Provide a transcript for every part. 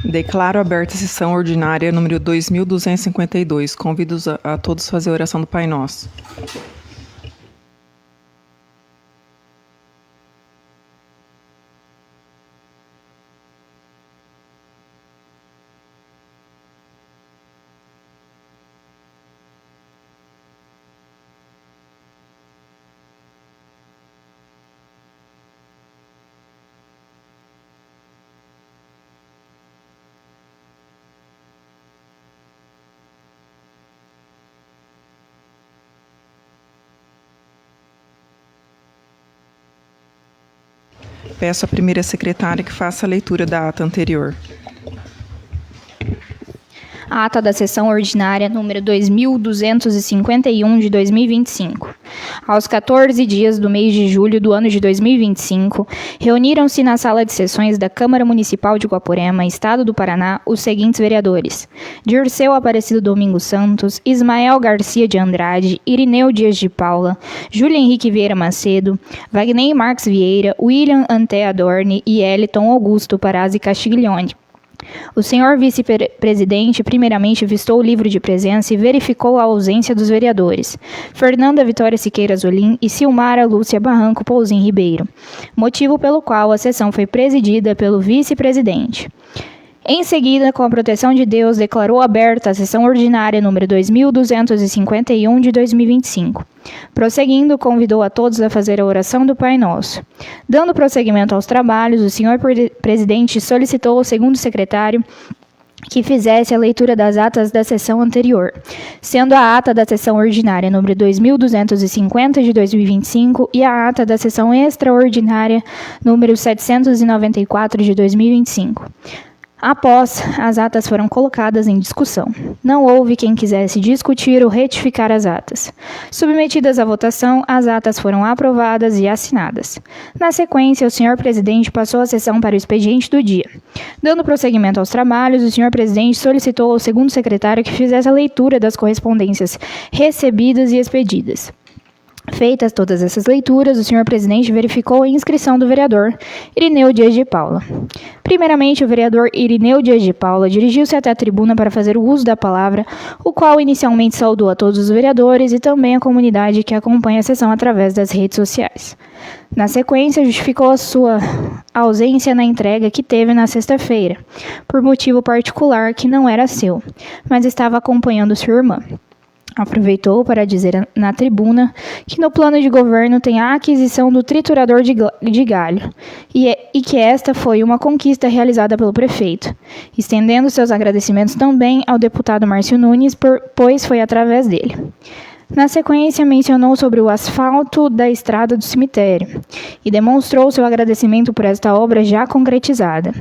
Declaro aberta a sessão ordinária número 2252. Convido a todos a fazer a oração do Pai Nosso. Peço à primeira secretária que faça a leitura da ata anterior. A ata da sessão ordinária número 2251 de 2025. Aos 14 dias do mês de julho do ano de 2025, reuniram-se na sala de sessões da Câmara Municipal de Guaporema, Estado do Paraná, os seguintes vereadores: Dirceu Aparecido Domingos Santos, Ismael Garcia de Andrade, Irineu Dias de Paula, Júlio Henrique Vieira Macedo, Wagner Marques Vieira, William Ante Adorni e Eliton Augusto Parazzi Castiglione. O senhor vice-presidente primeiramente vistou o livro de presença e verificou a ausência dos vereadores Fernanda Vitória Siqueira Zolim e Silmara Lúcia Barranco Pouzin Ribeiro, motivo pelo qual a sessão foi presidida pelo vice-presidente. Em seguida, com a proteção de Deus, declarou aberta a sessão ordinária número 2251 de 2025. Prosseguindo, convidou a todos a fazer a oração do Pai Nosso. Dando prosseguimento aos trabalhos, o senhor presidente solicitou ao segundo secretário que fizesse a leitura das atas da sessão anterior, sendo a ata da sessão ordinária número 2250 de 2025 e a ata da sessão extraordinária número 794 de 2025. Após, as atas foram colocadas em discussão. Não houve quem quisesse discutir ou retificar as atas. Submetidas à votação, as atas foram aprovadas e assinadas. Na sequência, o senhor presidente passou a sessão para o expediente do dia. Dando prosseguimento aos trabalhos, o senhor presidente solicitou ao segundo secretário que fizesse a leitura das correspondências recebidas e expedidas. Feitas todas essas leituras, o senhor presidente verificou a inscrição do vereador Irineu Dias de Paula. Primeiramente, o vereador Irineu Dias de Paula dirigiu-se até a tribuna para fazer o uso da palavra, o qual inicialmente saudou a todos os vereadores e também a comunidade que acompanha a sessão através das redes sociais. Na sequência, justificou a sua ausência na entrega que teve na sexta-feira, por motivo particular que não era seu, mas estava acompanhando sua irmã. Aproveitou para dizer na tribuna que no plano de governo tem a aquisição do triturador de galho e que esta foi uma conquista realizada pelo prefeito, estendendo seus agradecimentos também ao deputado Márcio Nunes, pois foi através dele. Na sequência, mencionou sobre o asfalto da estrada do cemitério e demonstrou seu agradecimento por esta obra já concretizada,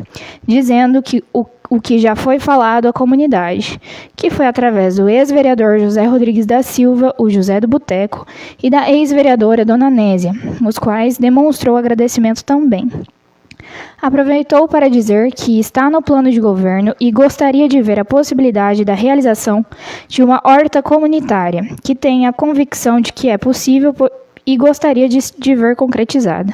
dizendo que o que já foi falado à comunidade, que foi através do ex-vereador José Rodrigues da Silva, o José do Boteco, e da ex-vereadora Dona Nésia, os quais demonstrou agradecimento também. Aproveitou para dizer que está no plano de governo e gostaria de ver a possibilidade da realização de uma horta comunitária, que tenha a convicção de que é possível e gostaria de ver concretizada.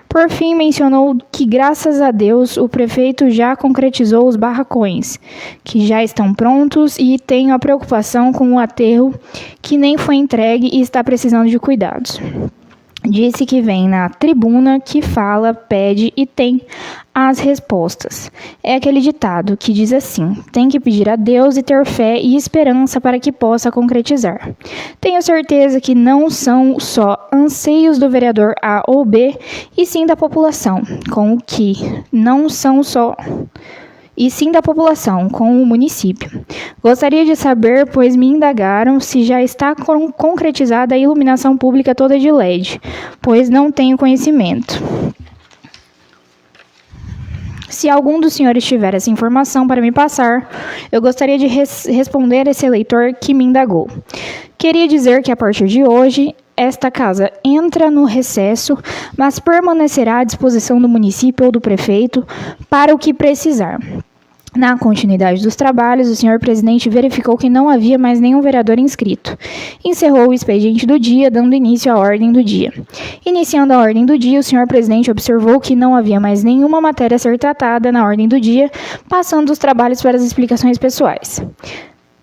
Por fim, mencionou que, graças a Deus, o prefeito já concretizou os barracões, que já estão prontos e tem a preocupação com o aterro, que nem foi entregue e está precisando de cuidados. Disse que vem na tribuna, que fala, pede e tem as respostas. É aquele ditado que diz assim: tem que pedir a Deus e ter fé e esperança para que possa concretizar. Tenho certeza que não são só anseios do vereador A ou B, e sim da população, com o município. Gostaria de saber, pois me indagaram, se já está concretizada a iluminação pública toda de LED, pois não tenho conhecimento. Se algum dos senhores tiver essa informação para me passar, eu gostaria de responder esse eleitor que me indagou. Queria dizer que a partir de hoje, esta casa entra no recesso, mas permanecerá à disposição do município ou do prefeito para o que precisar. Na continuidade dos trabalhos, o senhor presidente verificou que não havia mais nenhum vereador inscrito. Encerrou o expediente do dia, dando início à ordem do dia. Iniciando a ordem do dia, o senhor presidente observou que não havia mais nenhuma matéria a ser tratada na ordem do dia, passando os trabalhos para as explicações pessoais.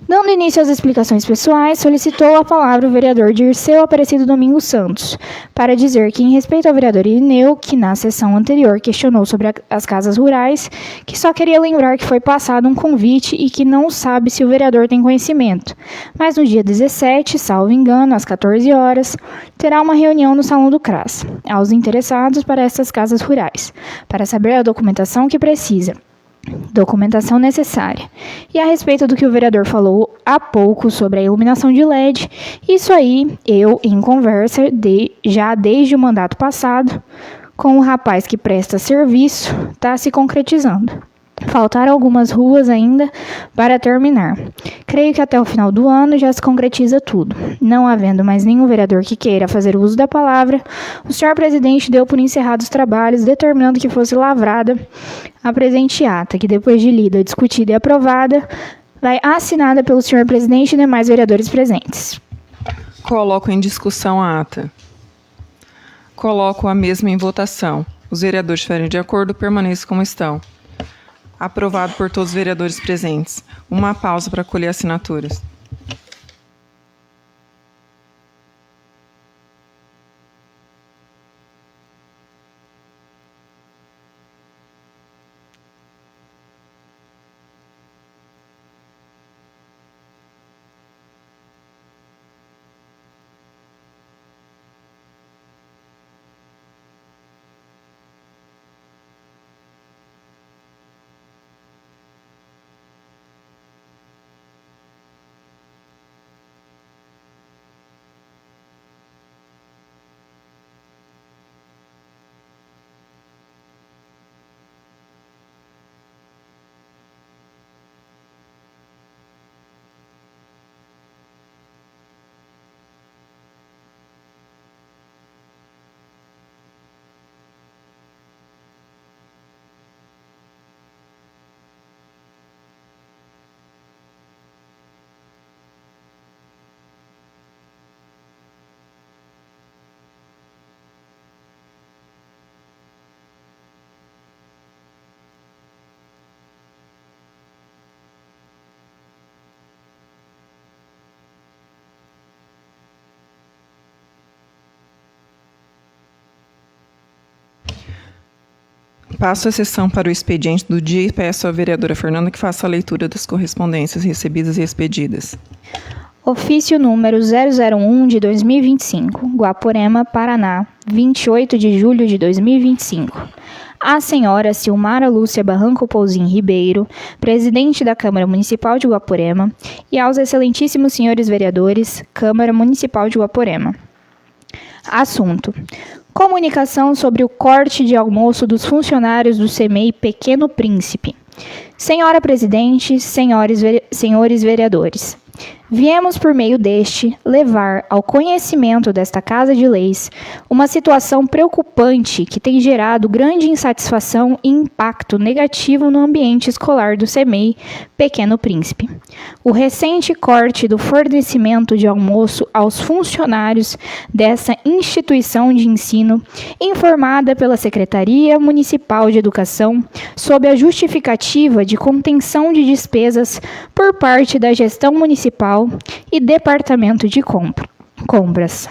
Dando início às explicações pessoais, solicitou a palavra o vereador Dirceu Aparecido Domingos Santos, para dizer que, em respeito ao vereador Irineu, que na sessão anterior questionou sobre as casas rurais, que só queria lembrar que foi passado um convite e que não sabe se o vereador tem conhecimento, mas no dia 17, salvo engano, às 14 horas, terá uma reunião no Salão do CRAS, aos interessados para essas casas rurais, para saber a documentação que precisa. Documentação necessária. E a respeito do que o vereador falou há pouco sobre a iluminação de LED, isso aí eu, em conversa, já desde o mandato passado, com o rapaz que presta serviço, está se concretizando. Faltaram algumas ruas ainda para terminar. Creio que até o final do ano já se concretiza tudo. Não havendo mais nenhum vereador que queira fazer uso da palavra, o senhor presidente deu por encerrados os trabalhos, determinando que fosse lavrada a presente ata, que depois de lida, discutida e aprovada, vai assinada pelo senhor presidente e demais vereadores presentes. Coloco em discussão a ata. Coloco a mesma em votação. Os vereadores estiverem de acordo, permaneçam como estão. Aprovado por todos os vereadores presentes. Uma pausa para colher assinaturas. Passo a sessão para o expediente do dia e peço à vereadora Fernanda que faça a leitura das correspondências recebidas e expedidas. Ofício número 001 de 2025, Guaporema, Paraná, 28 de julho de 2025. A senhora Silmara Lúcia Barranco Pouzin Ribeiro, presidente da Câmara Municipal de Guaporema, e aos excelentíssimos senhores vereadores, Câmara Municipal de Guaporema. Assunto: comunicação sobre o corte de almoço dos funcionários do CEMEI Pequeno Príncipe. Senhora Presidente, senhores vereadores, viemos por meio deste levar ao conhecimento desta Casa de Leis uma situação preocupante que tem gerado grande insatisfação e impacto negativo no ambiente escolar do CEMEI Pequeno Príncipe. O recente corte do fornecimento de almoço aos funcionários dessa instituição de ensino, informada pela Secretaria Municipal de Educação, sob a justificativa de contenção de despesas por parte da gestão municipal e Departamento de Compras.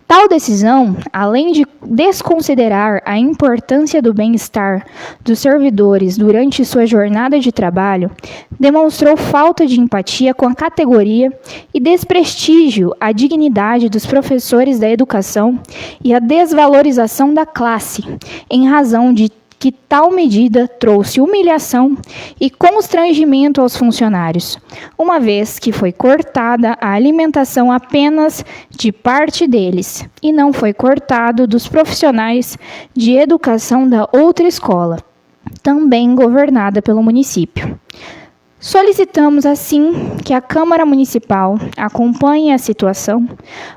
Tal decisão, além de desconsiderar a importância do bem-estar dos servidores durante sua jornada de trabalho, demonstrou falta de empatia com a categoria e desprestígio à dignidade dos professores da educação e a desvalorização da classe, em razão de que tal medida trouxe humilhação e constrangimento aos funcionários, uma vez que foi cortada a alimentação apenas de parte deles e não foi cortado dos profissionais de educação da outra escola, também governada pelo município. Solicitamos, assim, que a Câmara Municipal acompanhe a situação,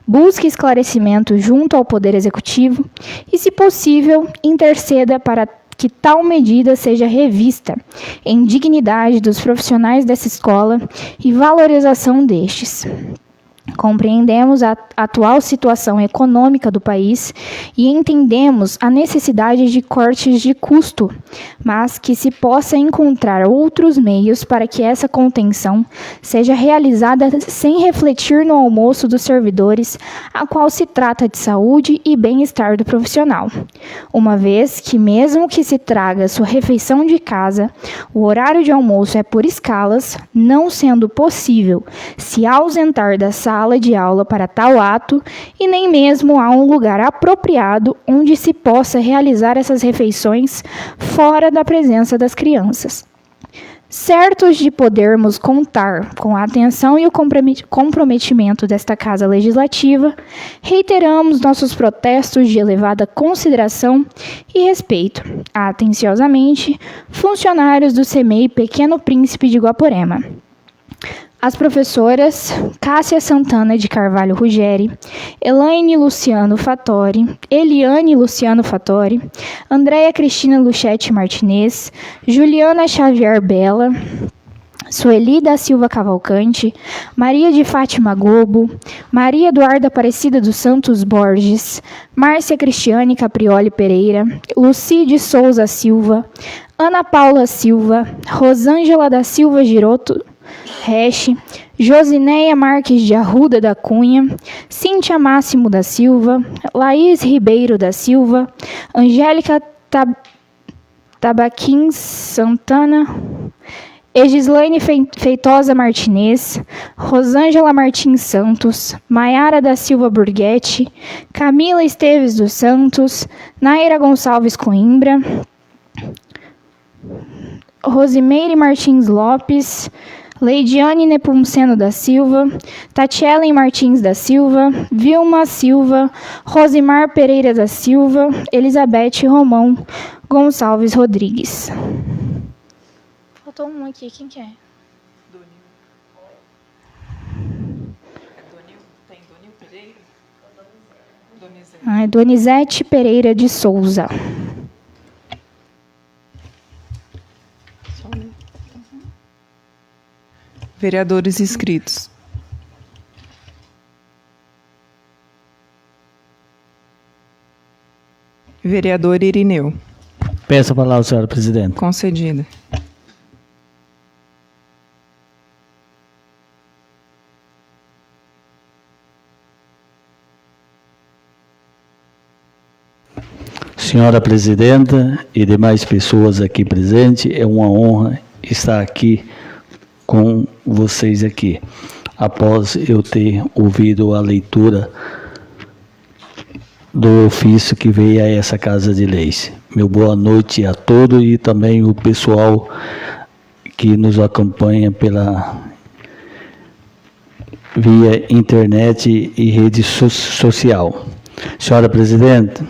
busque esclarecimento junto ao Poder Executivo e, se possível, interceda para que tal medida seja revista em dignidade dos profissionais dessa escola e valorização destes. Compreendemos a atual situação econômica do país e entendemos a necessidade de cortes de custo, mas que se possa encontrar outros meios para que essa contenção seja realizada sem refletir no almoço dos servidores, a qual se trata de saúde e bem-estar do profissional. Uma vez que, mesmo que se traga sua refeição de casa, o horário de almoço é por escalas, não sendo possível se ausentar da sala de aula para tal ato e nem mesmo há um lugar apropriado onde se possa realizar essas refeições fora da presença das crianças. Certos de podermos contar com a atenção e o comprometimento desta Casa Legislativa, reiteramos nossos protestos de elevada consideração e respeito. Atenciosamente, funcionários do CEMEI Pequeno Príncipe de Guaporema. As professoras Cássia Santana de Carvalho Ruggeri, Eliane Luciano Fattori, Andréia Cristina Luchetti Martinez, Juliana Xavier Bela, Sueli da Silva Cavalcante, Maria de Fátima Gobo, Maria Eduarda Aparecida dos Santos Borges, Márcia Cristiane Caprioli Pereira, Luci de Souza Silva, Ana Paula Silva, Rosângela da Silva Giroto Reche, Josineia Marques de Arruda da Cunha, Cíntia Máximo da Silva, Laís Ribeiro da Silva, Angélica Tabaquins Santana, Egislaine Feitosa Martinez, Rosângela Martins Santos, Maiara da Silva Burguetti, Camila Esteves dos Santos, Naira Gonçalves Coimbra, Rosimeire Martins Lopes, Leidiane Nepomuceno da Silva, Tatielen Martins da Silva, Vilma Silva, Rosimar Pereira da Silva, Elizabeth Romão Gonçalves Rodrigues. Faltou um aqui, quem que é? Tem Donil Pereira? É Donizete Pereira de Souza. Vereadores inscritos. Vereador Irineu. Peço a palavra, senhora presidente. Concedida. Senhora presidenta e demais pessoas aqui presentes, é uma honra estar aqui com vocês aqui, após eu ter ouvido a leitura do ofício que veio a essa Casa de Leis. Meu boa noite a todos e também o pessoal que nos acompanha via internet e rede social. Senhora presidente,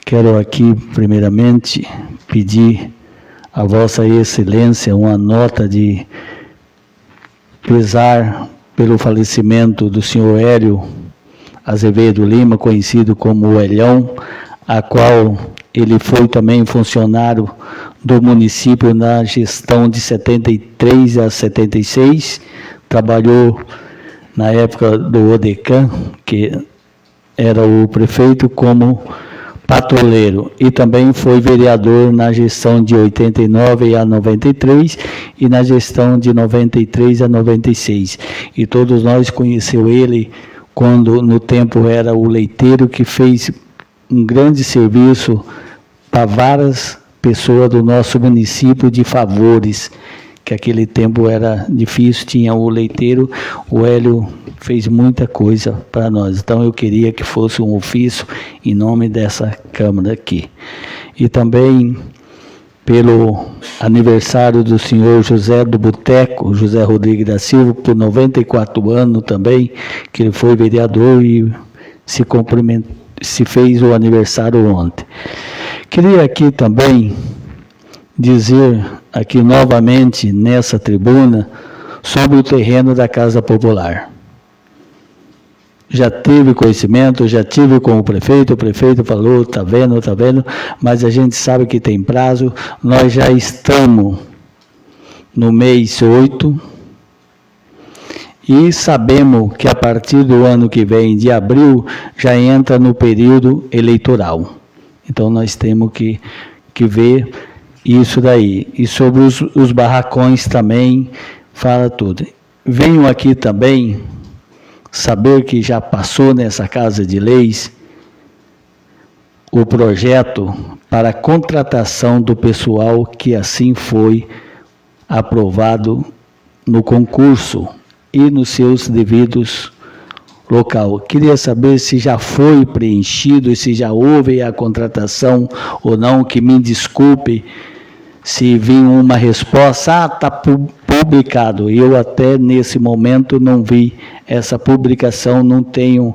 quero aqui primeiramente pedir a Vossa Excelência uma nota de pesar pelo falecimento do senhor Hélio Azevedo Lima, conhecido como o Elhão, a qual ele foi também funcionário do município na gestão de 73 a 76, trabalhou na época do Odecan, que era o prefeito, como patrulheiro, e também foi vereador na gestão de 89 a 93 e na gestão de 93 a 96. E todos nós conhecemos ele quando no tempo era o leiteiro, que fez um grande serviço para várias pessoas do nosso município de favores, que aquele tempo era difícil, tinha o leiteiro, o Hélio fez muita coisa para nós. Então eu queria que fosse um ofício em nome dessa Câmara aqui. E também pelo aniversário do senhor José do Boteco, José Rodrigues da Silva, por 94 anos também, que ele foi vereador e se fez o aniversário ontem. Queria aqui também dizer aqui novamente nessa tribuna sobre o terreno da Casa Popular. já teve conhecimento, já tive com o prefeito falou, tá vendo, mas a gente sabe que tem prazo, nós já estamos no mês 8, e sabemos que a partir do ano que vem, de abril, já entra no período eleitoral. Então, nós temos que ver isso daí. E sobre os barracões também, fala tudo. Venho aqui também saber que já passou nessa Casa de Leis o projeto para a contratação do pessoal que assim foi aprovado no concurso e nos seus devidos local. Queria saber se já foi preenchido e se já houve a contratação ou não, que me desculpe se vir uma resposta, está publicado. Eu até nesse momento não vi essa publicação, não tenho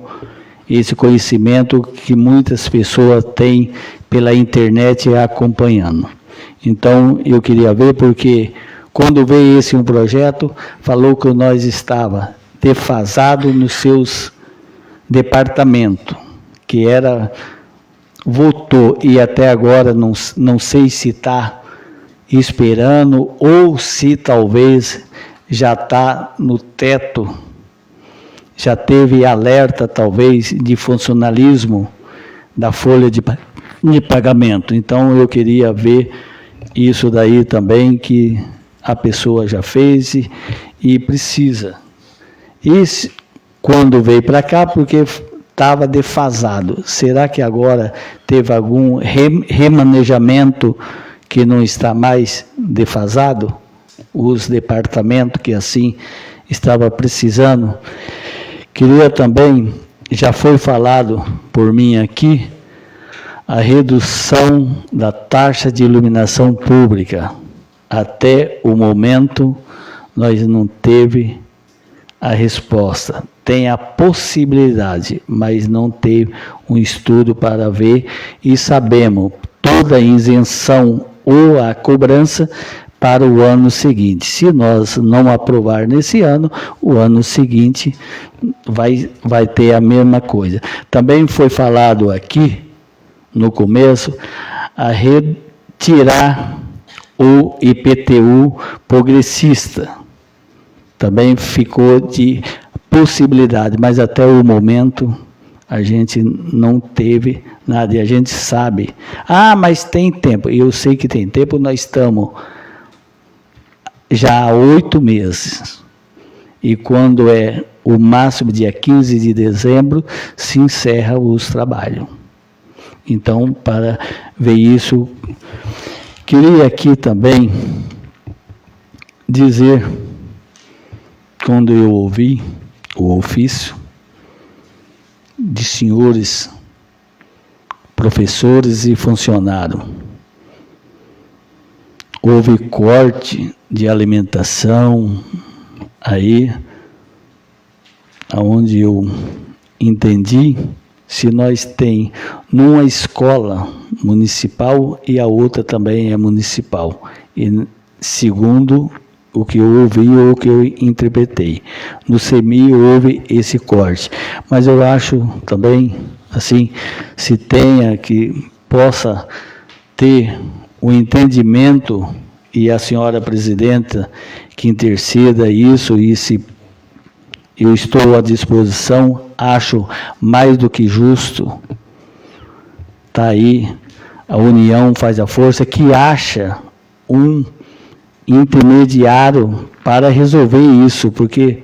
esse conhecimento que muitas pessoas têm pela internet acompanhando. Então, eu queria ver, porque quando veio esse um projeto, falou que nós estava defasado nos seus departamentos, que era, votou, e até agora não sei se está esperando, ou se talvez já está no teto, já teve alerta talvez de funcionalismo da folha de pagamento. Então eu queria ver isso daí também, que a pessoa já fez e precisa. E quando veio para cá, porque estava defasado. Será que agora teve algum remanejamento que não está mais defasado? Os departamentos que assim estava precisando. Queria também, já foi falado por mim aqui, a redução da taxa de iluminação pública. Até o momento, nós não teve a resposta. Tem a possibilidade, mas não teve um estudo para ver, e sabemos toda a isenção ou a cobrança para o ano seguinte. Se nós não aprovar nesse ano, o ano seguinte vai ter a mesma coisa. Também foi falado aqui, no começo, a retirar o IPTU progressista. Também ficou de possibilidade, mas até o momento a gente não teve nada, e a gente sabe. Mas tem tempo. Eu sei que tem tempo, nós estamos já há 8 meses. E quando é o máximo, dia 15 de dezembro, se encerra os trabalhos. Então, para ver isso, queria aqui também dizer, quando eu ouvi o ofício de senhores professores e funcionários, houve corte de alimentação aí, aonde eu entendi, se nós tem numa escola municipal e a outra também é municipal, e segundo o que eu ouvi ou o que eu interpretei, no CEMI houve esse corte, mas eu acho também, assim, se tenha que possa ter o entendimento, e a senhora presidenta que interceda isso, e se eu estou à disposição, acho mais do que justo. Está aí, a união faz a força, que acha um intermediário para resolver isso, porque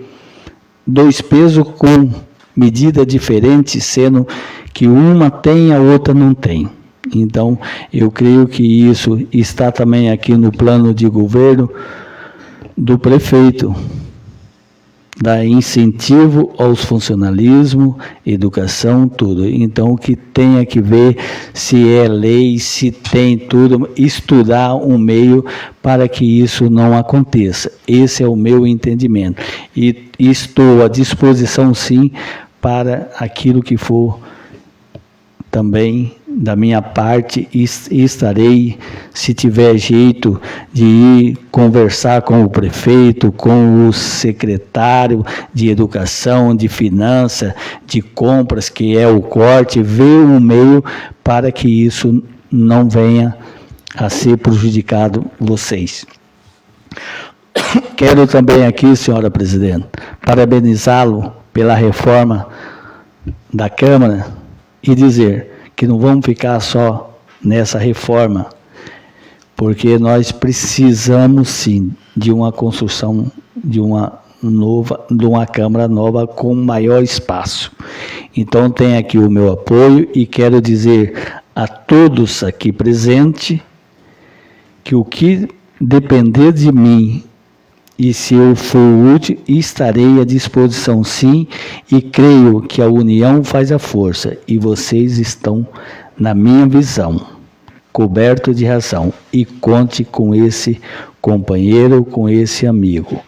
2 pesos com medida diferente, sendo que uma tem, a outra não tem. Então, eu creio que isso está também aqui no plano de governo do prefeito, dar incentivo aos funcionalismo, educação, tudo. Então, que tenha que ver se é lei, se tem tudo, estudar um meio para que isso não aconteça. Esse é o meu entendimento. E estou à disposição, sim, para aquilo que for também da minha parte, estarei, se tiver jeito, de ir conversar com o prefeito, com o secretário de Educação, de Finanças, de Compras, que é o corte, ver um meio para que isso não venha a ser prejudicado vocês. Quero também aqui, senhora presidente, parabenizá-lo pela reforma da Câmara e dizer que não vamos ficar só nessa reforma, porque nós precisamos sim de uma construção de uma Câmara nova com maior espaço. Então tem aqui o meu apoio e quero dizer a todos aqui presentes que o que depender de mim e se eu for útil, estarei à disposição sim, e creio que a união faz a força, e vocês estão, na minha visão, cobertos de razão, e conte com esse companheiro, com esse amigo.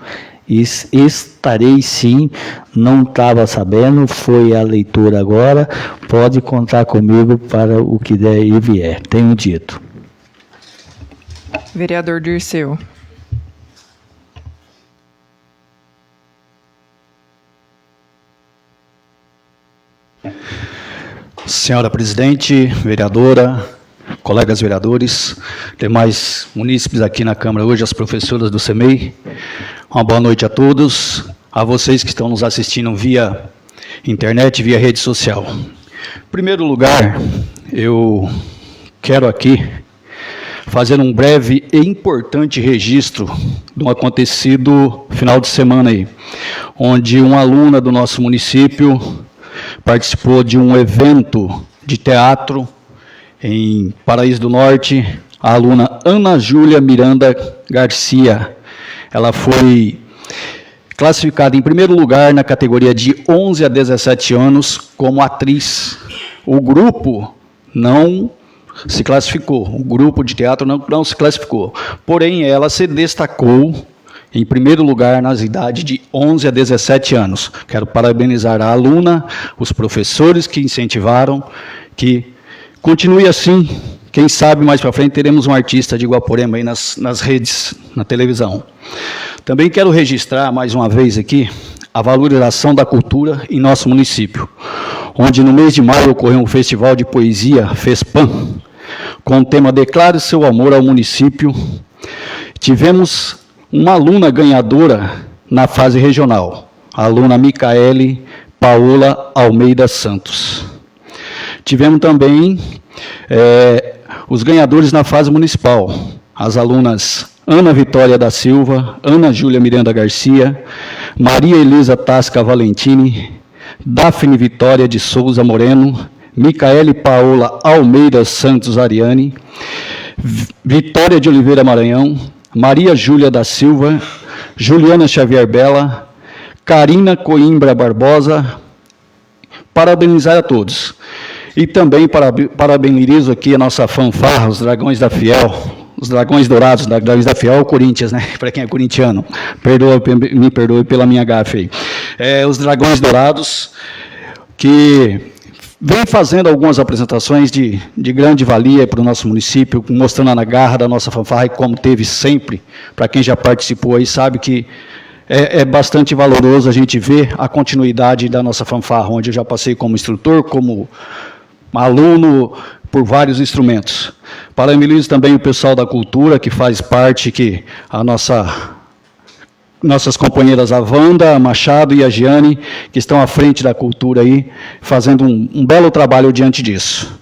Estarei sim, não estava sabendo, foi a leitura agora, pode contar comigo para o que der e vier, tenho dito. Vereador Dirceu. Senhora presidente, vereadora, colegas vereadores, demais munícipes aqui na Câmara hoje, as professoras do CEMEI, uma boa noite a todos, a vocês que estão nos assistindo via internet, via rede social. Em primeiro lugar, eu quero aqui fazer um breve e importante registro de um acontecido final de semana aí, onde uma aluna do nosso município participou de um evento de teatro em Paraíso do Norte, a aluna Ana Júlia Miranda Garcia. Ela foi classificada em primeiro lugar na categoria de 11 a 17 anos como atriz. O grupo não se classificou, o grupo de teatro não se classificou, porém ela se destacou em primeiro lugar nas idades de 11 a 17 anos. Quero parabenizar a aluna, os professores que incentivaram, que continue assim. Quem sabe mais para frente teremos um artista de Guaporema aí nas redes, na televisão. Também quero registrar mais uma vez aqui a valorização da cultura em nosso município, onde no mês de maio ocorreu um festival de poesia, FESPAM, com o tema Declare seu amor ao município. Tivemos uma aluna ganhadora na fase regional, a aluna Micaele Paola Almeida Santos. Tivemos também os ganhadores na fase municipal, as alunas Ana Vitória da Silva, Ana Júlia Miranda Garcia, Maria Elisa Tasca Valentini, Daphne Vitória de Souza Moreno, Micaele Paola Almeida Santos Ariane, Vitória de Oliveira Maranhão, Maria Júlia da Silva, Juliana Xavier Bela, Karina Coimbra Barbosa, parabenizar a todos. E também parabenizo aqui a nossa fanfarra, os Dragões da Fiel, os Dragões Dourados, Dragões da Fiel, Corinthians, né? Para quem é corintiano, me perdoe pela minha gafe aí. Os Dragões Dourados, que vem fazendo algumas apresentações de grande valia para o nosso município, mostrando a garra da nossa fanfarra, e como teve sempre, para quem já participou aí, sabe que é bastante valoroso a gente ver a continuidade da nossa fanfarra, onde eu já passei como instrutor, como aluno, por vários instrumentos. Parabenizo também o pessoal da cultura, que faz parte, que nossas companheiras, a Wanda, a Machado e a Giane, que estão à frente da cultura aí, fazendo um belo trabalho diante disso.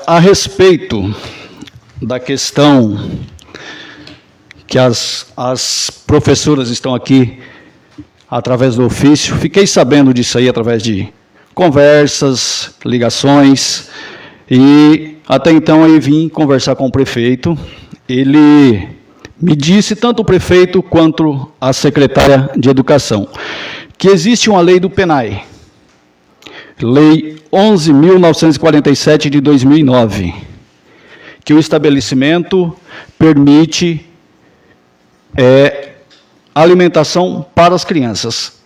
A respeito da questão que as professoras estão aqui através do ofício, fiquei sabendo disso aí através de conversas, ligações, e até então eu vim conversar com o prefeito. Ele me disse, tanto o prefeito quanto a secretária de Educação, que existe uma lei do PENAI, Lei 11.947 de 2009, que o estabelecimento permite alimentação para as crianças,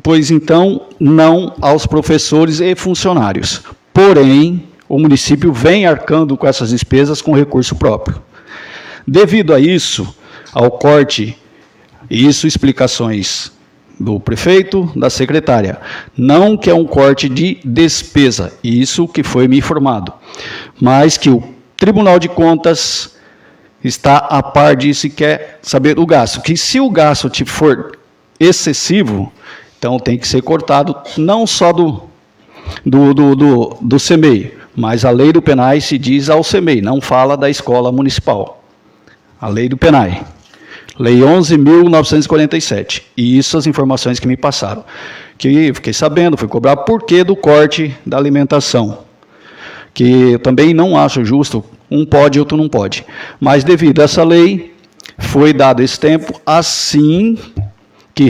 pois então não aos professores e funcionários. Porém, o município vem arcando com essas despesas com recurso próprio. Devido a isso, ao corte, e isso explicações do prefeito, da secretária, não que é um corte de despesa, isso que foi me informado, mas que o Tribunal de Contas está a par disso e quer saber o gasto, que se o gasto for excessivo, então tem que ser cortado não só do CEMEI, mas a lei do PENAI se diz ao CEMEI, não fala da escola municipal. A lei do PENAI. Lei 11.947. E isso as informações que me passaram. Que fiquei sabendo, fui cobrar por que do corte da alimentação. Que eu também não acho justo, um pode e outro não pode. Mas devido a essa lei, foi dado esse tempo, assim que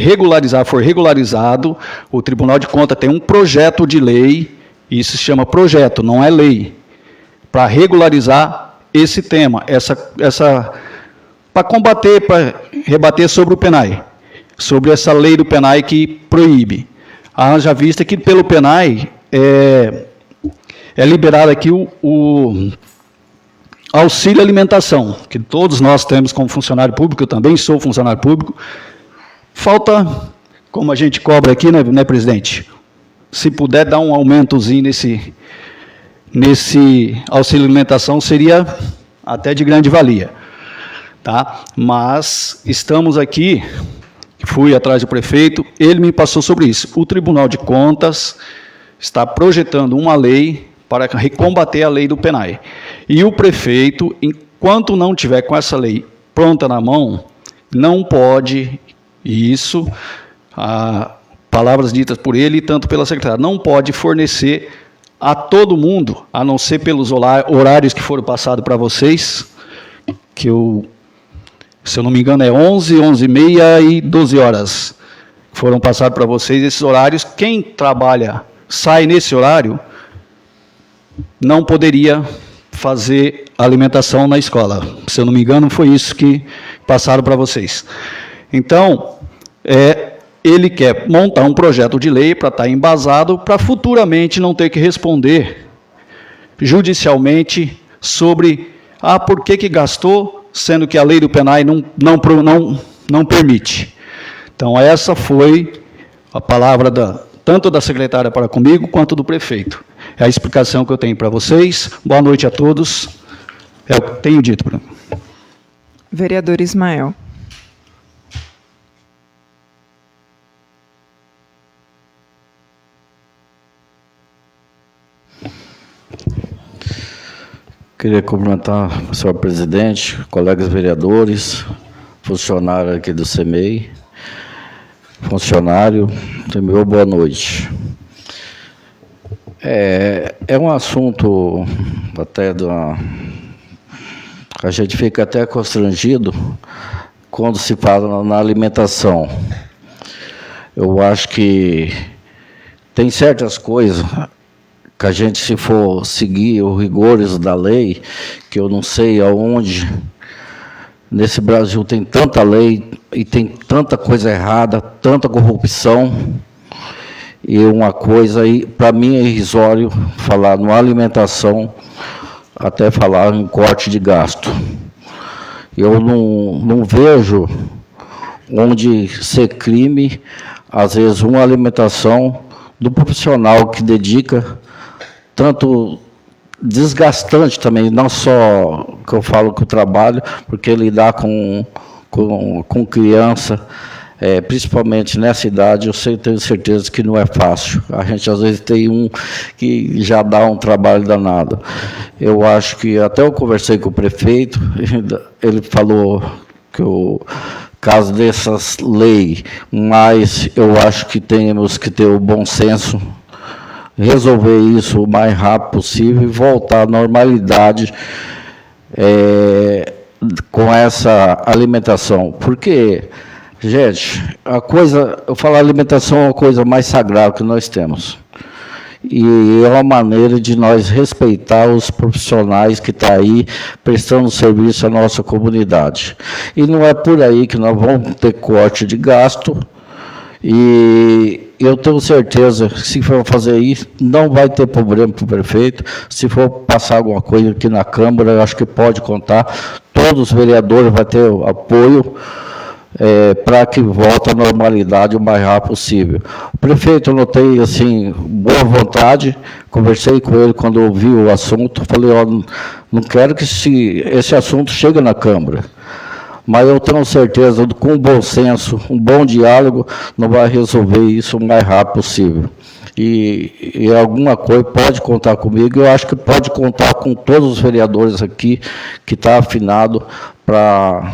for regularizado, o Tribunal de Contas tem um projeto de lei, isso se chama projeto, não é lei, para regularizar esse tema, para combater, para rebater sobre o PENAI, sobre essa lei do PENAI que proíbe. Haja vista que pelo PENAI é liberado aqui o auxílio alimentação, que todos nós temos como funcionário público, eu também sou funcionário público. Falta, como a gente cobra aqui, né, presidente? Se puder dar um aumentozinho nesse auxílio alimentação, seria até de grande valia. Tá? Mas estamos aqui, fui atrás do prefeito, ele me passou sobre isso. O Tribunal de Contas está projetando uma lei para recombater a lei do PENAI. E o prefeito, enquanto não tiver com essa lei pronta na mão, não pode, isso, palavras ditas por ele e tanto pela secretária, não pode fornecer a todo mundo, a não ser pelos horários que foram passados para vocês, que se eu não me engano é 11, 11h30 e 12 horas, foram passados para vocês esses horários. Quem trabalha, sai nesse horário, não poderia fazer alimentação na escola. Se eu não me engano, foi isso que passaram para vocês. Então, ele quer montar um projeto de lei para estar embasado, para futuramente não ter que responder judicialmente sobre por que gastou, sendo que a lei do PENAI não permite. Então, essa foi a palavra tanto da secretária para comigo, quanto do prefeito. É a explicação que eu tenho para vocês. Boa noite a todos. É o que tenho dito. Vereador Ismael. Queria cumprimentar o senhor presidente, colegas vereadores, funcionário aqui do CEMEI, funcionário, meu boa noite. É um assunto até a gente fica até constrangido quando se fala na alimentação. Eu acho que tem certas coisas que a gente, se for seguir os rigores da lei, que eu não sei aonde, nesse Brasil tem tanta lei e tem tanta coisa errada, tanta corrupção, e uma coisa aí, para mim é irrisório falar numa alimentação, até falar em corte de gasto. Eu não vejo onde ser crime, às vezes, uma alimentação do profissional que dedica tanto desgastante também, não só que eu falo que o trabalho, porque lidar com criança, principalmente nessa idade, eu tenho certeza que não é fácil. A gente, às vezes, tem um que já dá um trabalho danado. Eu acho que, até eu conversei com o prefeito, ele falou que o caso dessas leis, mas eu acho que temos que ter o bom senso, resolver isso o mais rápido possível e voltar à normalidade com essa alimentação. Porque, gente, eu falo alimentação é uma coisa mais sagrada que nós temos. E é uma maneira de nós respeitar os profissionais que estão aí prestando serviço à nossa comunidade. E não é por aí que nós vamos ter corte de gasto e eu tenho certeza que se for fazer isso, não vai ter problema para o prefeito. Se for passar alguma coisa aqui na Câmara, eu acho que pode contar. Todos os vereadores vão ter apoio para que volte à normalidade o mais rápido possível. O prefeito, eu notei, assim, boa vontade, conversei com ele quando ouvi o assunto, falei, ó, não quero que esse assunto chegue na Câmara, mas eu tenho certeza, com bom senso, um bom diálogo, não vai resolver isso o mais rápido possível. E alguma coisa pode contar comigo, eu acho que pode contar com todos os vereadores aqui, que está afinado para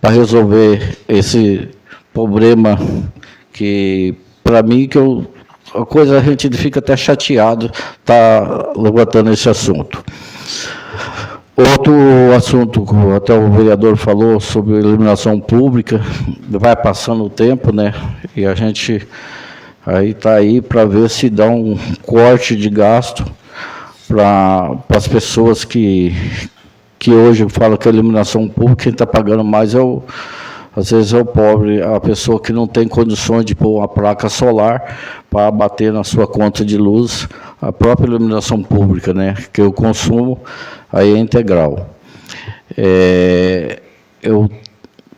resolver esse problema que, para mim, a coisa a gente fica até chateado tá levantando esse assunto. Outro assunto, até o vereador falou sobre iluminação pública, vai passando o tempo, né? E a gente aí está aí para ver se dá um corte de gasto para as pessoas que hoje fala que a iluminação pública, quem está pagando mais às vezes é o pobre, a pessoa que não tem condições de pôr uma placa solar para bater na sua conta de luz, a própria iluminação pública, né, que o consumo aí é integral.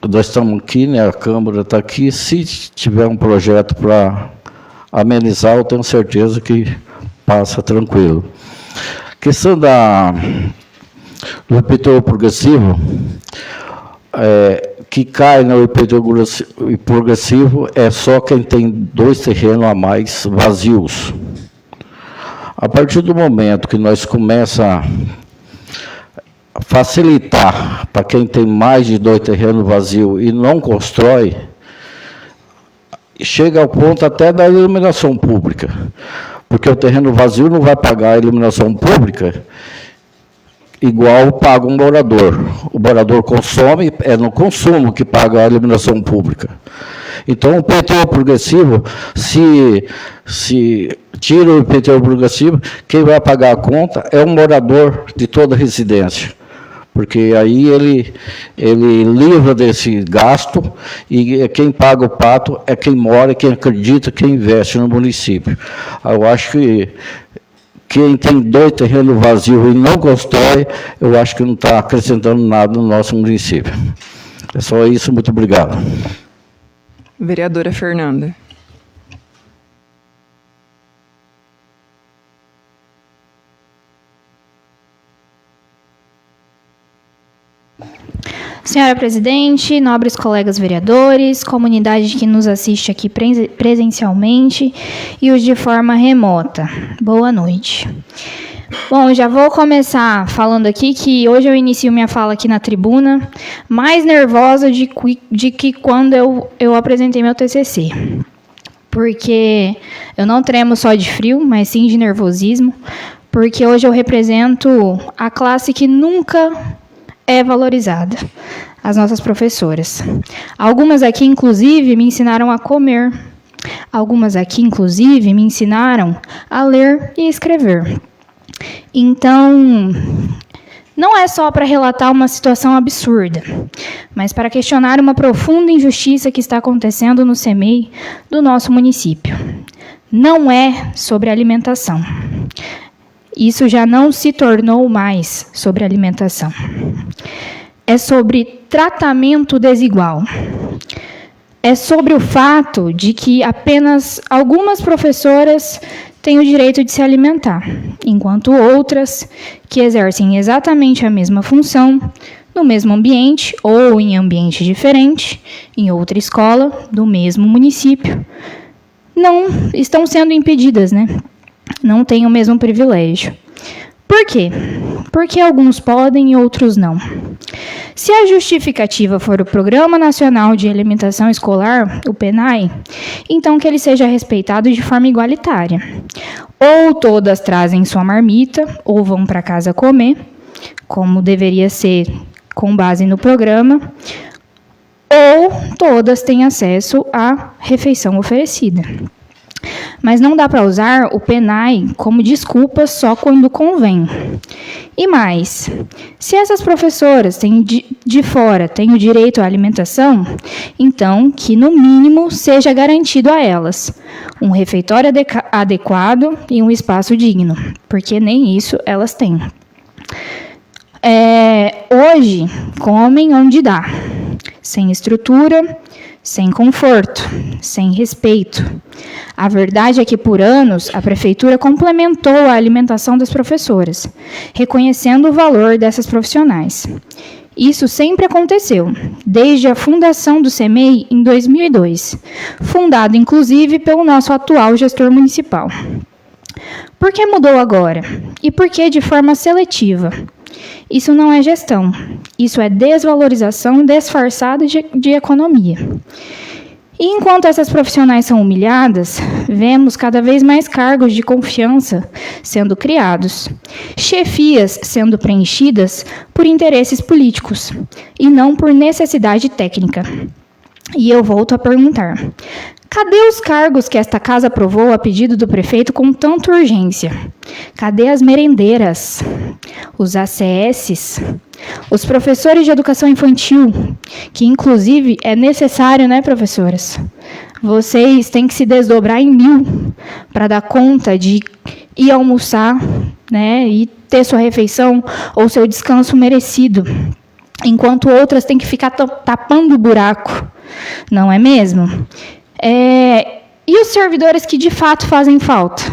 Nós estamos aqui, né, a Câmara está aqui, se tiver um projeto para amenizar, eu tenho certeza que passa tranquilo. Questão do IPTU progressivo, que cai no IPTU progressivo é só quem tem 2 terrenos a mais vazios. A partir do momento que nós começamos a facilitar para quem tem mais de 2 terrenos vazios e não constrói, chega ao ponto até da iluminação pública, porque o terreno vazio não vai pagar a iluminação pública igual paga um morador. O morador consome, é no consumo que paga a iluminação pública. Então, o IPTU progressivo, se tira o IPTU progressivo, quem vai pagar a conta é o morador de toda a residência, porque aí ele livra desse gasto e quem paga o pato é quem mora, quem acredita, quem investe no município. Eu acho que quem tem 2 terrenos vazios e não constrói, eu acho que não está acrescentando nada no nosso município. É só isso, muito obrigado. Vereadora Fernanda. Senhora presidente, nobres colegas vereadores, comunidade que nos assiste aqui presencialmente e os de forma remota, boa noite. Bom, já vou começar falando aqui que hoje eu inicio minha fala aqui na tribuna mais nervosa de que quando eu apresentei meu TCC. Porque eu não tremo só de frio, mas sim de nervosismo, porque hoje eu represento a classe que nunca é valorizada, as nossas professoras. Algumas aqui, inclusive, me ensinaram a comer. Algumas aqui, inclusive, me ensinaram a ler e escrever. Então, não é só para relatar uma situação absurda, mas para questionar uma profunda injustiça que está acontecendo no CEMEI do nosso município. Não é sobre alimentação. Isso já não se tornou mais sobre alimentação. É sobre tratamento desigual. É sobre o fato de que apenas algumas professoras têm o direito de se alimentar, enquanto outras, que exercem exatamente a mesma função, no mesmo ambiente ou em ambiente diferente, em outra escola do mesmo município, não estão sendo impedidas, né? Não têm o mesmo privilégio. Por quê? Porque alguns podem e outros não. Se a justificativa for o Programa Nacional de Alimentação Escolar, o PNAE, então que ele seja respeitado de forma igualitária. Ou todas trazem sua marmita, ou vão para casa comer, como deveria ser com base no programa, ou todas têm acesso à refeição oferecida. Mas não dá para usar o PNAE como desculpa só quando convém. E mais, se essas professoras de fora têm o direito à alimentação, então que, no mínimo, seja garantido a elas um refeitório adequado e um espaço digno, porque nem isso elas têm. Hoje, comem onde dá, sem estrutura, sem conforto, sem respeito. A verdade é que, por anos, a Prefeitura complementou a alimentação das professoras, reconhecendo o valor dessas profissionais. Isso sempre aconteceu, desde a fundação do CEMEI em 2002, fundado, inclusive, pelo nosso atual gestor municipal. Por que mudou agora? E por que de forma seletiva? Isso não é gestão, isso é desvalorização disfarçada de economia. E enquanto essas profissionais são humilhadas, vemos cada vez mais cargos de confiança sendo criados, chefias sendo preenchidas por interesses políticos e não por necessidade técnica. E eu volto a perguntar: cadê os cargos que esta casa aprovou a pedido do prefeito com tanta urgência? Cadê as merendeiras, os ACS, os professores de educação infantil, que inclusive é necessário, né, professoras? Vocês têm que se desdobrar em 1000 para dar conta de ir almoçar, né, e ter sua refeição ou seu descanso merecido, enquanto outras têm que ficar tapando o buraco, não é mesmo? E os servidores que de fato fazem falta?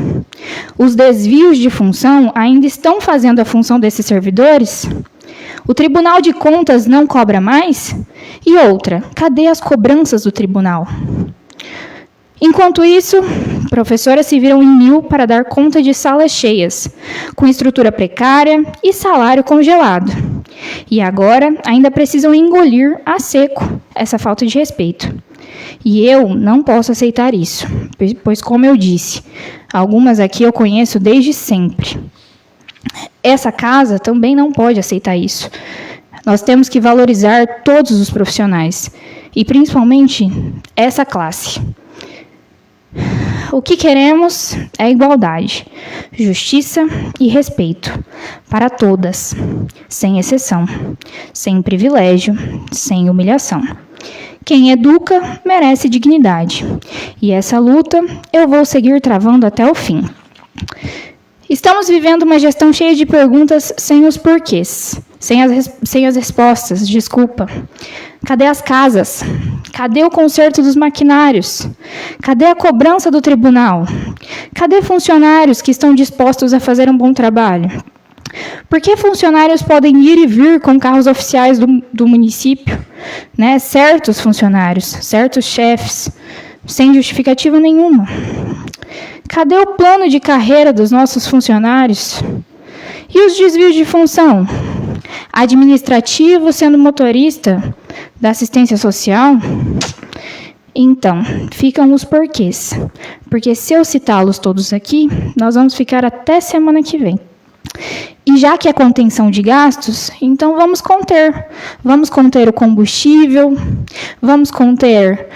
Os desvios de função ainda estão fazendo a função desses servidores? O Tribunal de Contas não cobra mais? E outra, cadê as cobranças do tribunal? Enquanto isso, professoras se viram em 1000 para dar conta de salas cheias, com estrutura precária e salário congelado. E agora ainda precisam engolir a seco essa falta de respeito. E eu não posso aceitar isso, pois, como eu disse, algumas aqui eu conheço desde sempre. Essa casa também não pode aceitar isso. Nós temos que valorizar todos os profissionais, e principalmente essa classe. O que queremos é igualdade, justiça e respeito para todas, sem exceção, sem privilégio, sem humilhação. Quem educa merece dignidade, e essa luta eu vou seguir travando até o fim. Estamos vivendo uma gestão cheia de perguntas sem os porquês, sem as respostas, desculpa. Cadê as casas? Cadê o conserto dos maquinários? Cadê a cobrança do tribunal? Cadê funcionários que estão dispostos a fazer um bom trabalho? Por que funcionários podem ir e vir com carros oficiais do município, né? Certos funcionários, certos chefes, sem justificativa nenhuma? Cadê o plano de carreira dos nossos funcionários? E os desvios de função? Administrativo sendo motorista da assistência social? Então, ficam os porquês. Porque se eu citá-los todos aqui, nós vamos ficar até semana que vem. E já que é contenção de gastos, então vamos conter. Vamos conter o combustível, vamos conter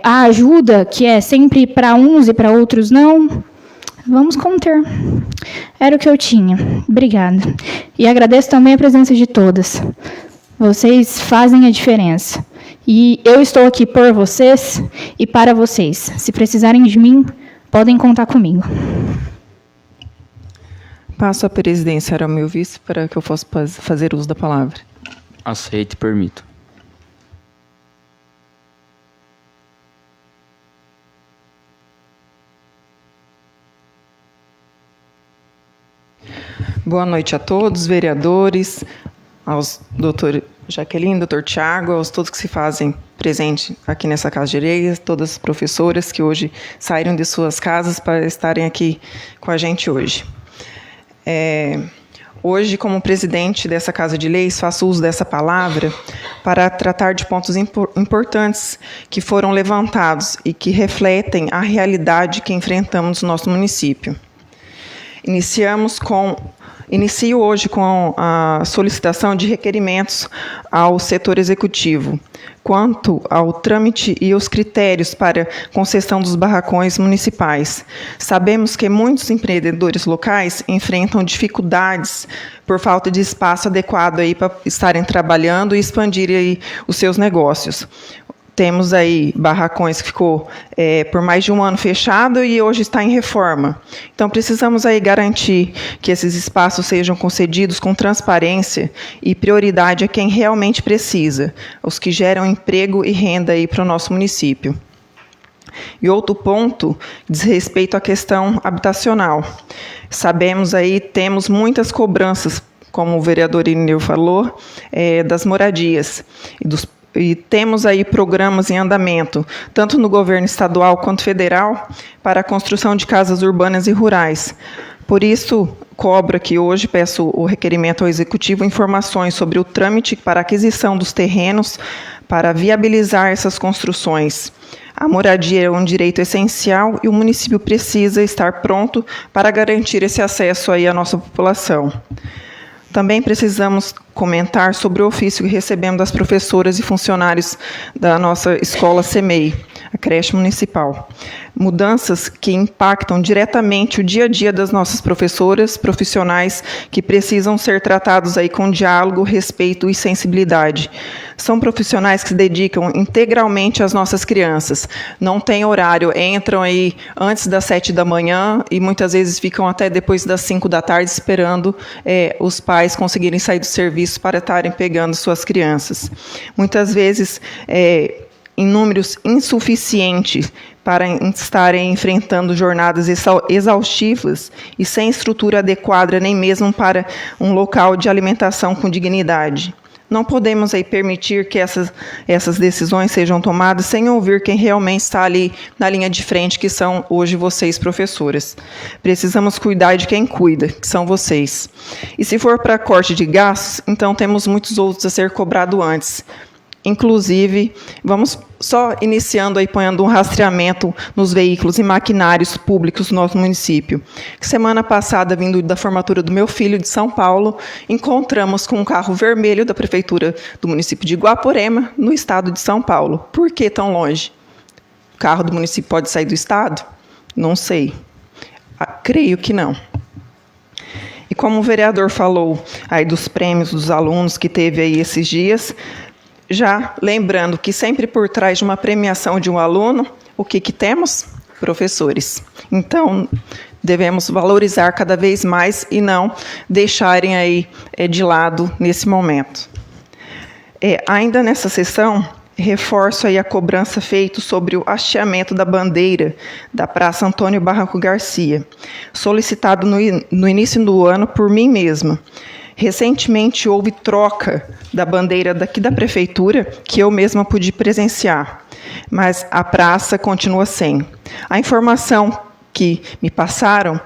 a ajuda, que é sempre para uns e para outros não. Vamos conter. Era o que eu tinha. Obrigada. E agradeço também a presença de todas. Vocês fazem a diferença. E eu estou aqui por vocês e para vocês. Se precisarem de mim, podem contar comigo. Passo a presidência ao meu vice para que eu possa fazer uso da palavra. Aceito e permito. Boa noite a todos, vereadores, aos doutor Jaqueline, doutor Tiago, aos todos que se fazem presente aqui nessa Casa de Leis, todas as professoras que hoje saíram de suas casas para estarem aqui com a gente hoje. Hoje, como presidente dessa Casa de Leis, faço uso dessa palavra para tratar de pontos importantes que foram levantados e que refletem a realidade que enfrentamos no nosso município. Inicio hoje com a solicitação de requerimentos ao setor executivo, quanto ao trâmite e os critérios para concessão dos barracões municipais. Sabemos que muitos empreendedores locais enfrentam dificuldades por falta de espaço adequado aí para estarem trabalhando e expandirem aí os seus negócios. Temos aí barracões que ficou por mais de um ano fechado e hoje está em reforma. Então, precisamos aí garantir que esses espaços sejam concedidos com transparência e prioridade a quem realmente precisa, os que geram emprego e renda aí para o nosso município. E outro ponto diz respeito à questão habitacional. Sabemos aí, temos muitas cobranças, como o vereador Irineu falou, das moradias e temos aí programas em andamento, tanto no governo estadual quanto federal, para a construção de casas urbanas e rurais. Por isso, cobro aqui hoje, peço o requerimento ao Executivo, informações sobre o trâmite para aquisição dos terrenos para viabilizar essas construções. A moradia é um direito essencial e o município precisa estar pronto para garantir esse acesso aí à nossa população. Também precisamos comentar sobre o ofício que recebemos das professoras e funcionários da nossa escola CEMEI, a creche municipal. Mudanças que impactam diretamente o dia a dia das nossas professoras, profissionais, que precisam ser tratados aí com diálogo, respeito e sensibilidade. São profissionais que se dedicam integralmente às nossas crianças. Não tem horário, entram aí antes das 7 da manhã e muitas vezes ficam até depois das 5 da tarde esperando os pais conseguirem sair do serviço para estarem pegando suas crianças. Muitas vezes, em números insuficientes para estarem enfrentando jornadas exaustivas e sem estrutura adequada nem mesmo para um local de alimentação com dignidade. Não podemos aí permitir que essas decisões sejam tomadas sem ouvir quem realmente está ali na linha de frente, que são hoje vocês, professoras. Precisamos cuidar de quem cuida, que são vocês. E se for para corte de gastos, então temos muitos outros a ser cobrado antes. Inclusive, vamos só iniciando aí, ponhando um rastreamento nos veículos e maquinários públicos do nosso município. Semana passada, vindo da formatura do meu filho de São Paulo, encontramos com um carro vermelho da Prefeitura do município de Guaporema, no estado de São Paulo. Por que tão longe? O carro do município pode sair do estado? Não sei. Creio que não. E como o vereador falou aí dos prêmios dos alunos que teve aí esses dias, já lembrando que sempre por trás de uma premiação de um aluno, o que temos? Professores. Então, devemos valorizar cada vez mais e não deixarem aí de lado nesse momento. Ainda nessa sessão, reforço aí a cobrança feita sobre o hasteamento da bandeira da Praça Antônio Barranco Garcia, solicitado no início do ano por mim mesma. Recentemente houve troca da bandeira daqui da prefeitura, que eu mesma pude presenciar, mas a praça continua sem. A informação que me passaram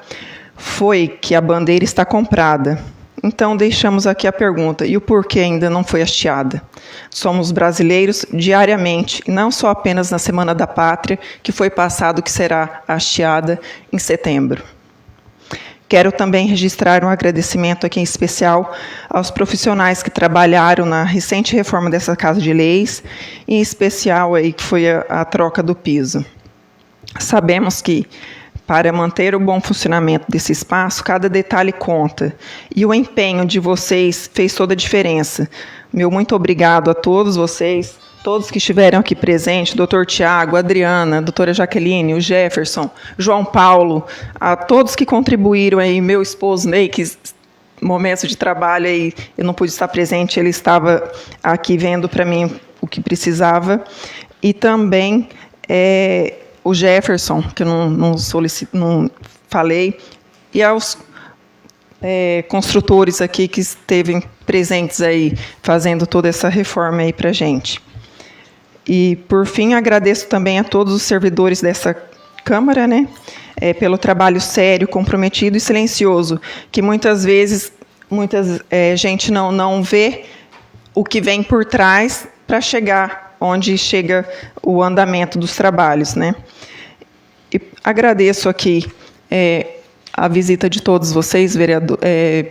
foi que a bandeira está comprada. Então, deixamos aqui a pergunta, e o porquê ainda não foi hasteada? Somos brasileiros diariamente, e não só apenas na Semana da Pátria, que foi passado que será hasteada em setembro. Quero também registrar um agradecimento aqui em especial aos profissionais que trabalharam na recente reforma dessa Casa de Leis, em especial aí que foi a troca do piso. Sabemos que, para manter o bom funcionamento desse espaço, cada detalhe conta, e o empenho de vocês fez toda a diferença. Meu muito obrigado a todos vocês, todos que estiveram aqui presentes, doutor Tiago, Adriana, doutora Jaqueline, o Jefferson, João Paulo, a todos que contribuíram aí, meu esposo Ney, que momentos de trabalho aí eu não pude estar presente, ele estava aqui vendo para mim o que precisava, e também o Jefferson, que eu não falei, e aos construtores aqui que esteve presentes aí, fazendo toda essa reforma aí para a gente. E, por fim, agradeço também a todos os servidores dessa Câmara, pelo trabalho sério, comprometido e silencioso, que muitas vezes gente não vê o que vem por trás para chegar onde chega o andamento dos trabalhos. E agradeço aqui a visita de todos vocês,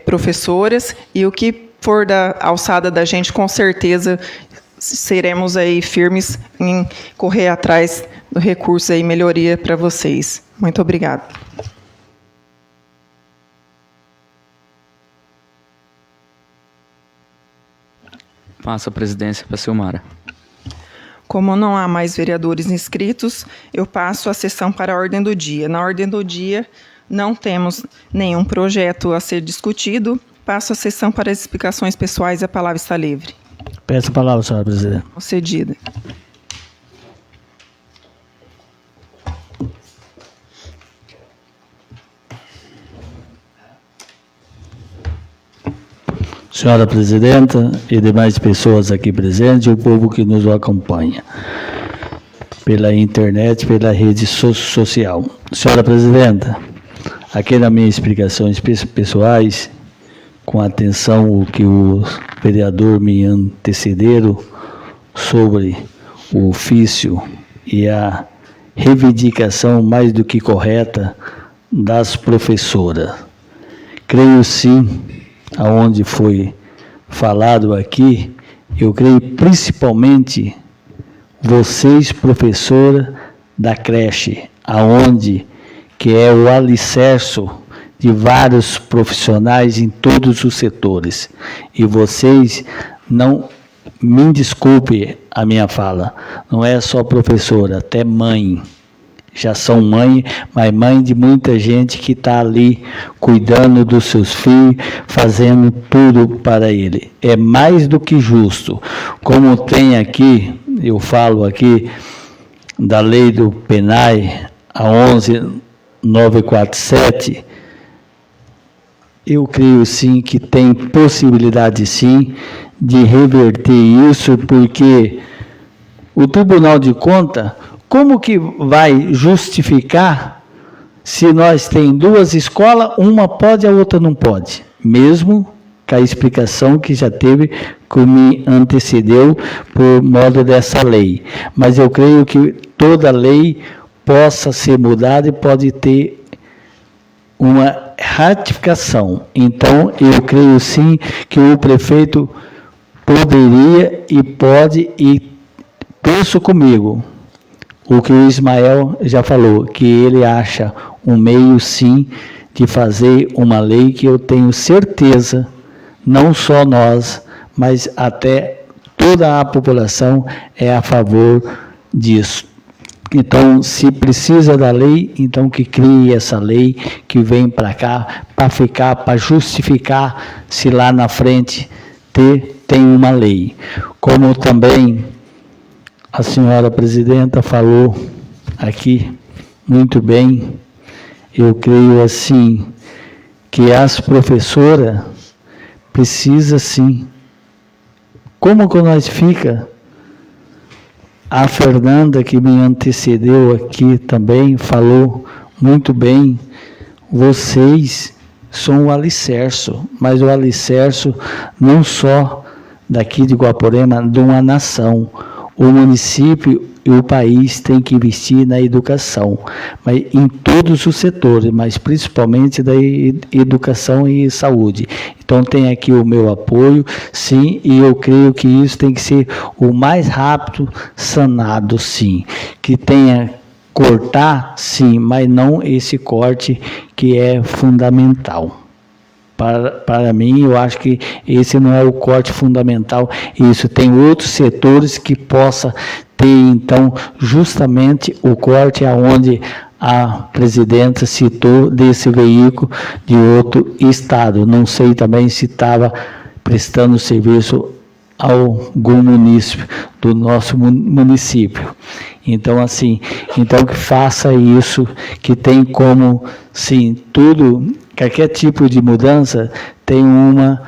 professoras, e o que for da alçada da gente, com certeza seremos aí firmes em correr atrás do recurso e melhoria para vocês. Muito obrigada. Passa a presidência para a Silmara. Como não há mais vereadores inscritos, eu passo a sessão para a ordem do dia. Na ordem do dia, não temos nenhum projeto a ser discutido. Passo a sessão para as explicações pessoais e a palavra está livre. Peço a palavra, senhora presidente. Concedida. Senhora presidenta e demais pessoas aqui presentes e o povo que nos acompanha pela internet, pela rede social. Senhora presidenta, aqui nas minhas explicações pessoais, com atenção ao que o vereador me antecederam sobre o ofício e a reivindicação mais do que correta das professoras. Creio sim, aonde foi falado aqui, eu creio principalmente vocês, professora da creche, aonde que é o alicerce de vários profissionais em todos os setores. E vocês não me desculpe a minha fala, não é só professora, até mãe. Já são mãe, mas mãe de muita gente que está ali cuidando dos seus filhos, fazendo tudo para ele. É mais do que justo. Como tem aqui, eu falo aqui, da lei do PNAE, a 11.947, eu creio sim que tem possibilidade sim de reverter isso, porque o Tribunal de Contas, como que vai justificar se nós tem duas escolas, uma pode e a outra não pode? Mesmo com a explicação que já teve, que me antecedeu por modo dessa lei. Mas eu creio que toda lei possa ser mudada e pode ter uma ratificação. Então, eu creio sim que o prefeito poderia e pode, e penso comigo, o que o Ismael já falou, que ele acha um meio, sim, de fazer uma lei que eu tenho certeza, não só nós, mas até toda a população é a favor disso. Então, se precisa da lei, então que crie essa lei, que vem para cá, para ficar, para justificar se lá na frente tem uma lei. Como também a senhora presidenta falou aqui muito bem, eu creio assim, que as professoras precisam sim. Como que nós fica? A Fernanda, que me antecedeu aqui também, falou muito bem, vocês são o alicerce, mas o alicerce não só daqui de Guaporema, de uma nação. O município e o país têm que investir na educação, mas em todos os setores, mas principalmente da educação e saúde. Então tem aqui o meu apoio, sim, e eu creio que isso tem que ser o mais rápido sanado, sim. Que tenha cortar, sim, mas não esse corte que é fundamental. Para mim, eu acho que esse não é o corte fundamental. Isso tem outros setores que possa ter, então, justamente o corte aonde a presidenta citou desse veículo de outro estado. Não sei também se estava prestando serviço a algum município do nosso município. Então, assim, então que faça isso, que tem como, sim, tudo, qualquer tipo de mudança tem uma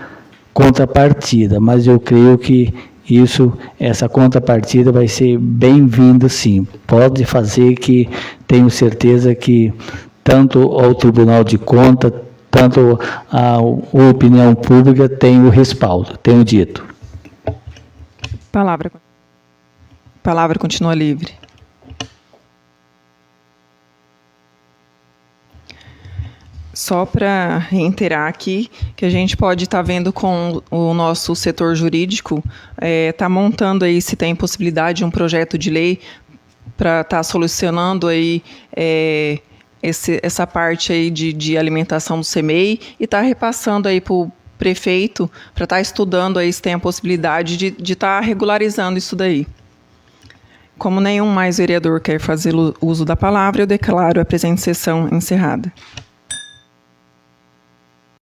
contrapartida, mas eu creio que isso, essa contrapartida vai ser bem-vinda, sim. Pode fazer, que tenho certeza que tanto ao Tribunal de Contas, tanto a opinião pública tem o respaldo, tenho dito. Palavra continua livre. Só para reiterar aqui que a gente pode estar vendo com o nosso setor jurídico, tá montando aí, se tem possibilidade, de um projeto de lei para estar solucionando aí essa parte aí de alimentação do CEMEI e estar repassando aí para o prefeito para estar estudando aí se tem a possibilidade de estar regularizando isso daí. Como nenhum mais vereador quer fazer uso da palavra, eu declaro a presente sessão encerrada.